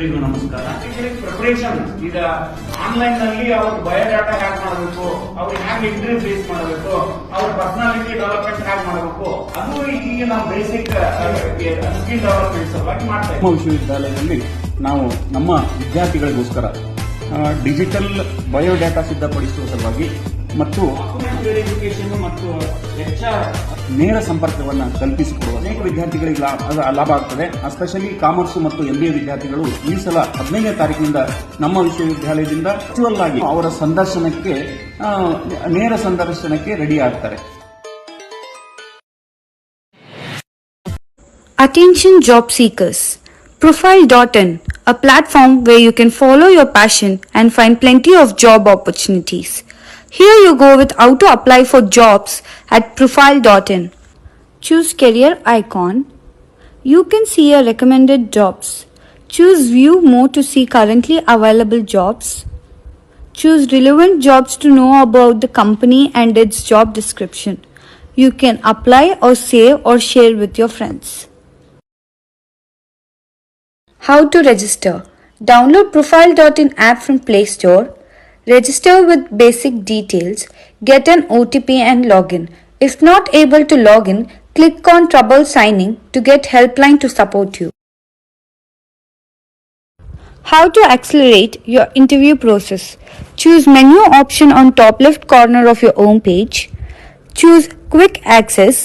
ಎಲ್ರಿಗೂ ನಮಸ್ಕಾರ. ಪ್ರಿಪರೇಷನ್ ಈಗ ಆನ್ಲೈನ್ ನಲ್ಲಿ ಅವ್ರ ಬಯೋಡಾಟಾ ಹ್ಯಾಕ್ ಮಾಡಬೇಕು, ಅವ್ರು ಹ್ಯಾಕ್ ಇಂಟರ್ವ್ಯೂ ಫೇಸ್ ಮಾಡಬೇಕು, ಅವ್ರ ಪರ್ಸನಾಲಿಟಿ ಡೆವಲಪ್ಮೆಂಟ್ ಹ್ಯಾಕ್ ಮಾಡಬೇಕು, ಅದು ಈಗ ನಾವು ಬೇಸಿಕ್ ಸ್ಕಿಲ್ ಡೆವಲಪ್ಮೆಂಟ್ ಸಲುವಾಗಿ ಮಾಡ್ತಾ ಇದ್ದೀವಿ. ನಮ್ಮ ವಿಶ್ವವಿದ್ಯಾಲಯದಲ್ಲಿ ನಾವು ನಮ್ಮ ವಿದ್ಯಾರ್ಥಿಗಳಿಗೋಸ್ಕರ ಡಿಜಿಟಲ್ ಬಯೋಡಾಟಾ ಸಿದ್ಧಪಡಿಸುವ ಸಲುವಾಗಿ ಮತ್ತು ವೆರಿಫಿಕೇಶನ್ ಮತ್ತು ನೇರ ಸಂಪರ್ಕವನ್ನು ಕಲ್ಪಿಸಿಕೊಡುವ ಅನೇಕ ವಿದ್ಯಾರ್ಥಿಗಳಿಗೆ ಲಾಭ ಆಗ್ತದೆ. ಎಸ್ಪೆಷಲಿ ಕಾಮರ್ಸ್ ಮತ್ತು MBA ವಿದ್ಯಾರ್ಥಿಗಳು ಈ ಸಲ 15ನೇ ತಾರೀಕಿನಿಂದ ನಮ್ಮ ವಿಶ್ವವಿದ್ಯಾಲಯದಿಂದ ವರ್ಚುವಲ್ ಆಗಿ ಅವರ ಸಂದರ್ಶನಕ್ಕೆ ನೇರ ಸಂದರ್ಶನಕ್ಕೆ ರೆಡಿ ಆಗ್ತಾರೆ. Attention job seekers. Profile.in, a platform where you can follow your passion and find plenty of job opportunities. Here you go with how to apply for jobs at Profile.in. Choose career icon. You can see your recommended jobs. Choose view more to see currently available jobs. Choose relevant jobs to know about the company and its job description. You can apply or save or share with your friends. How to register? Download Profile.in app from Play Store. Register with basic details. Get an OTP and login. If not able to log in, click on Trouble Signing to get helpline to support you. How to accelerate your interview process? Choose menu option on top left corner of your home page. Choose Quick Access.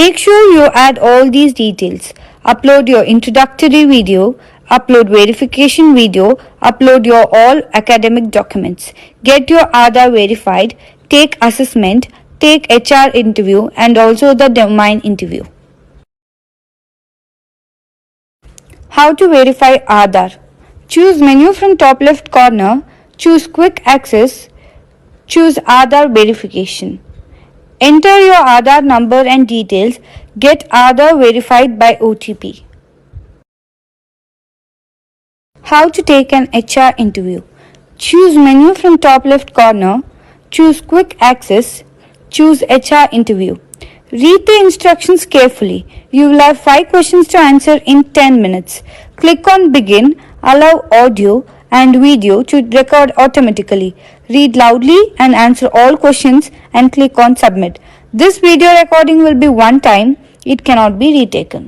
Make sure you add all these details. Upload your introductory video, upload verification video, upload your all academic documents. Get your Aadhaar verified, take assessment, take HR interview and also the domain interview. How to verify Aadhaar? Choose menu from top left corner, choose Quick Access, choose Aadhaar verification. Enter your Aadhaar number and details. Get Aadhaar verified by OTP. How to take an HR interview? Choose menu from top left corner, choose Quick Access, choose HR interview. Read the instructions carefully. You will have 5 questions to answer in 10 minutes. Click on Begin, allow audio and video to record automatically. Read loudly and answer all questions and click on Submit. This video recording will be one time. It cannot be retaken.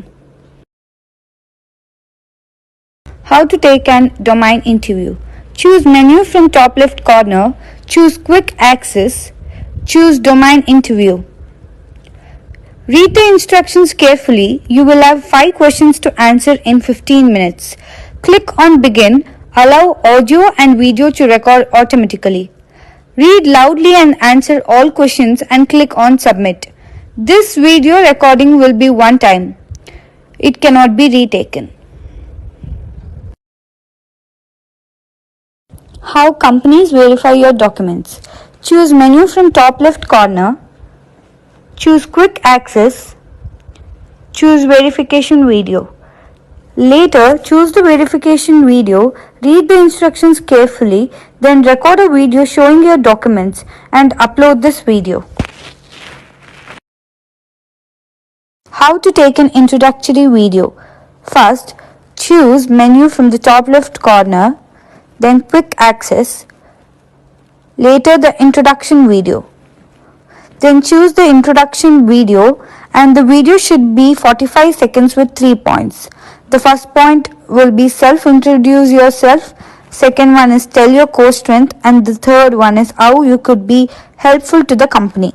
How to take an domain interview? Choose menu from top left corner, choose Quick Access, choose Domain Interview. Read the instructions carefully. You will have 5 questions to answer in 15 minutes. Click on Begin, allow audio and video to record automatically. Read loudly and answer all questions and click on Submit. This video recording will be one time. It cannot be retaken. How companies verify your documents? Choose menu from top left corner, choose Quick Access, choose verification video. Later, choose the verification video, read the instructions carefully, then record a video showing your documents and upload this video. How to take an introductory video? First, choose menu from the top left corner, then Quick Access, later the introduction video. Then choose the introduction video and the video should be 45 seconds with 3 points. The first point will be self-introduce yourself, second one is tell your core strength and the third one is how you could be helpful to the company.